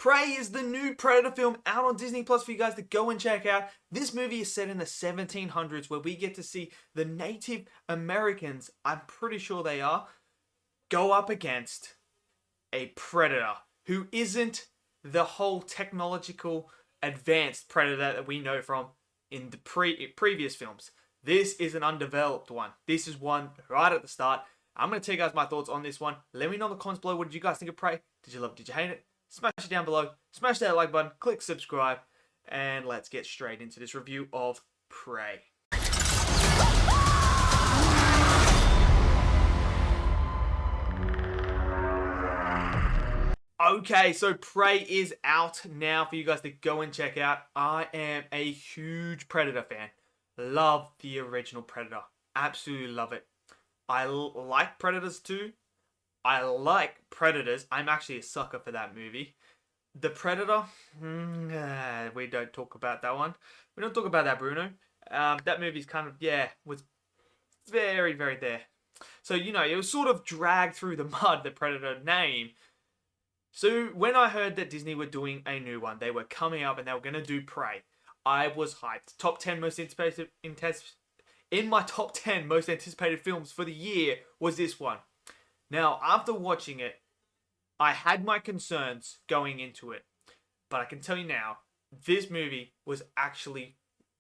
Prey is the new Predator film out on Disney Plus for you guys to go and check out. This movie is set in the 1700s where we get to see the Native Americans, I'm pretty sure they are, go up against a predator who isn't the whole technological advanced predator that we know from in the previous films. This is an undeveloped one. This is one right at the start. I'm going to tell you guys my thoughts on this one. Let me know in the comments below. What did you guys think of Prey? Did you love it? Did you hate it? Smash it down below. Smash that like button. Click subscribe. And let's get straight into this review of Prey. Okay, so Prey is out now for you guys to go and check out. I am a huge Predator fan. Love the original Predator. Absolutely love it. I like Predators too. I like Predators. I'm actually a sucker for that movie. The Predator, we don't talk about that one. We don't talk about that, Bruno. That movie's kind of, was very, very there. So, it was sort of dragged through the mud, the Predator name. So, when I heard that Disney were doing a new one, they were coming up and they were going to do Prey, I was hyped. Top 10 most anticipated, in my top 10 most anticipated films for the year was this one. Now, after watching it, I had my concerns going into it. But I can tell you now, this movie was actually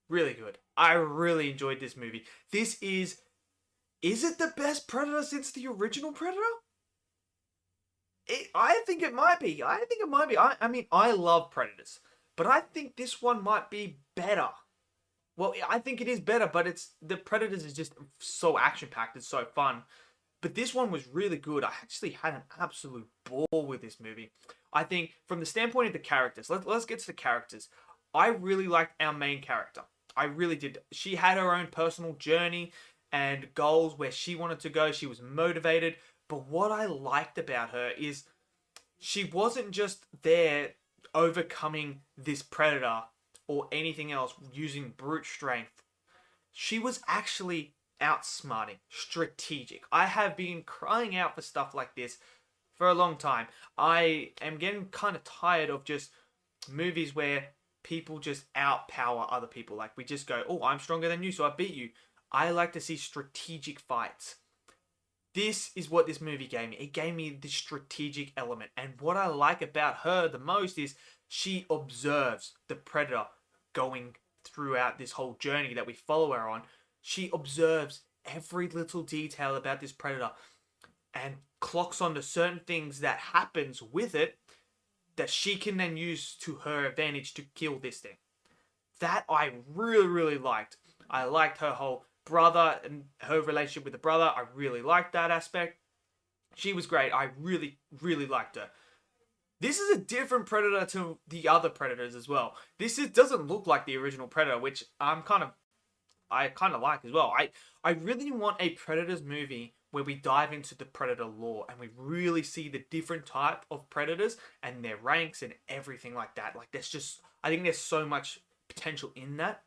really good. I really enjoyed this movie. This is it the best Predator since the original Predator? I think it might be. I mean, I love Predators. But I think this one might be better. Well, I think it is better, but the Predators is just so action-packed. It's so fun. But this one was really good. I actually had an absolute ball with this movie. I think from the standpoint of the characters, let's get to the characters. I really liked our main character. I really did. She had her own personal journey and goals where she wanted to go. She was motivated. But what I liked about her is she wasn't just there overcoming this predator or anything else using brute strength. She was actually outsmarting, strategic. I have been crying out for stuff like this for a long time. I am getting kind of tired of just movies where people just outpower other people. Like we just go, oh, I'm stronger than you, so I beat you. I like to see strategic fights. This is what this movie gave me. It gave me the strategic element. And what I like about her the most is she observes the predator going throughout this whole journey that we follow her on. She observes every little detail about this predator and clocks onto certain things that happens with it that she can then use to her advantage to kill this thing. That I really, really liked. I liked her whole brother and her relationship with the brother. I really liked that aspect. She was great. I really, really liked her. This is a different Predator to the other Predators as well. This doesn't look like the original Predator, which I kind of like as well. I really want a Predators movie where we dive into the Predator lore and we really see the different type of Predators and their ranks and everything like that. Like I think there's so much potential in that.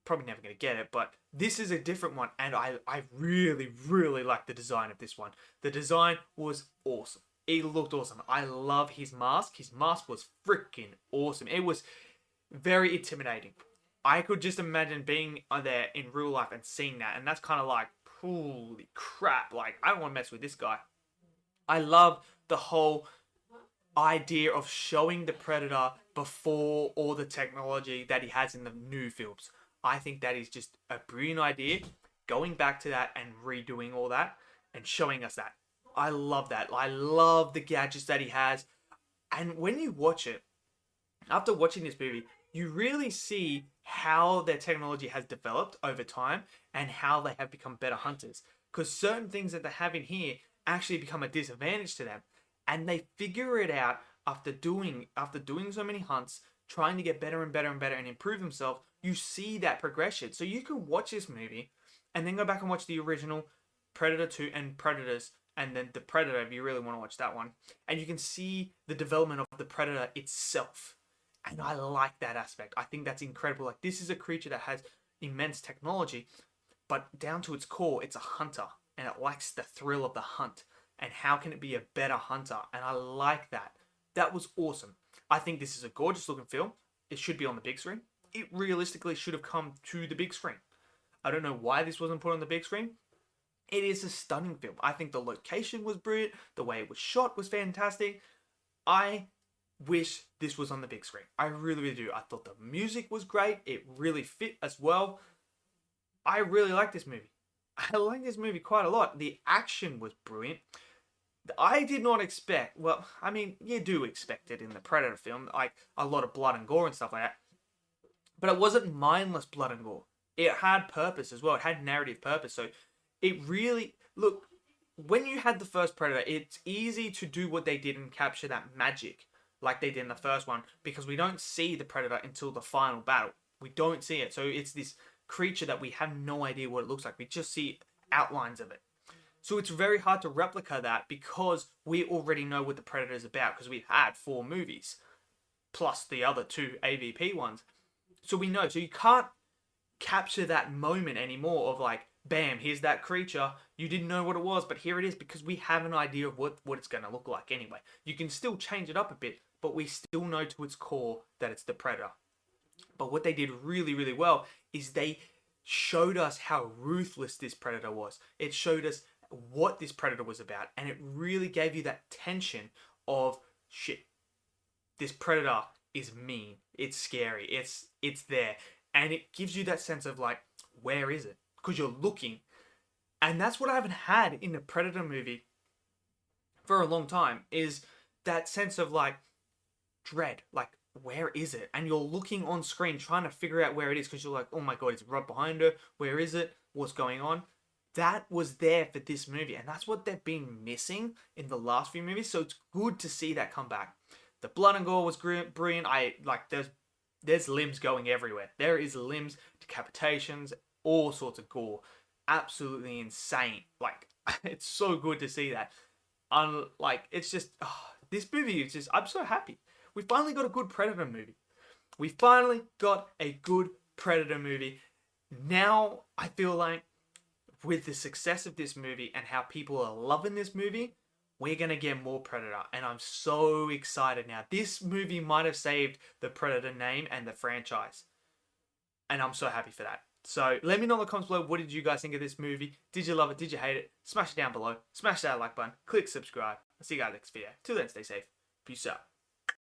Probably never going to get it, but this is a different one and I really, really like the design of this one. The design was awesome. It looked awesome. I love his mask. His mask was freaking awesome. It was very intimidating. I could just imagine being there in real life and seeing that. And that's kind of like, holy crap. Like, I don't want to mess with this guy. I love the whole idea of showing the Predator before all the technology that he has in the new films. I think that is just a brilliant idea. Going back to that and redoing all that and showing us that. I love that. I love the gadgets that he has. And when you watch it, after watching this movie, you really see how their technology has developed over time and how they have become better hunters. Because certain things that they have in here actually become a disadvantage to them. And they figure it out after doing so many hunts, trying to get better and better and better and improve themselves. You see that progression. So you can watch this movie and then go back and watch the original Predator 2 and Predators and then the Predator if you really want to watch that one. And you can see the development of the Predator itself. And I like that aspect. I think that's incredible. Like, this is a creature that has immense technology, but down to its core, it's a hunter. And it likes the thrill of the hunt. And how can it be a better hunter? And I like that. That was awesome. I think this is a gorgeous looking film. It should be on the big screen. It realistically should have come to the big screen. I don't know why this wasn't put on the big screen. It is a stunning film. I think the location was brilliant. The way it was shot was fantastic. I wish this was on the big screen. I really, really do. I thought the music was great. It really fit as well. I really like this movie. I like this movie quite a lot. The action was brilliant. I did not expect, well, I mean, you do expect it in the Predator film, like a lot of blood and gore and stuff like that. But it wasn't mindless blood and gore. It had purpose as well. It had narrative purpose. So it really, look, when you had the first Predator, it's easy to do what they did and capture that magic like they did in the first one, because we don't see the Predator until the final battle. We don't see it. So it's this creature that we have no idea what it looks like. We just see outlines of it. So it's very hard to replicate that because we already know what the Predator is about, because we've had 4 movies plus the other 2 AVP ones. So we know. So you can't capture that moment anymore of like, bam, here's that creature. You didn't know what it was, but here it is, because we have an idea of what it's going to look like anyway. You can still change it up a bit, but we still know to its core that it's the Predator. But what they did really, really well is they showed us how ruthless this Predator was. It showed us what this Predator was about, and it really gave you that tension of, shit, this Predator is mean, it's scary, it's there, and it gives you that sense of like, where is it? Because you're looking. And that's what I haven't had in a Predator movie for a long time, is that sense of like dread, like, where is it? And you're looking on screen trying to figure out where it is, because you're like, oh my god, it's right behind her, where is it, what's going on? That was there for this movie, and that's what they've been missing in the last few movies. So it's good to see that come back. The blood and gore was brilliant. I like, there's limbs going everywhere. There is limbs, decapitations, all sorts of gore. Absolutely insane. Like, it's so good to see that. Like, it's just, this movie is just, I'm so happy. We finally got a good Predator movie. We finally got a good Predator movie. Now, I feel like with the success of this movie and how people are loving this movie, we're going to get more Predator. And I'm so excited now. This movie might have saved the Predator name and the franchise. And I'm so happy for that. So let me know in the comments below, what did you guys think of this movie? Did you love it? Did you hate it? Smash it down below. Smash that like button. Click subscribe. I'll see you guys next video. Till then, stay safe. Peace out.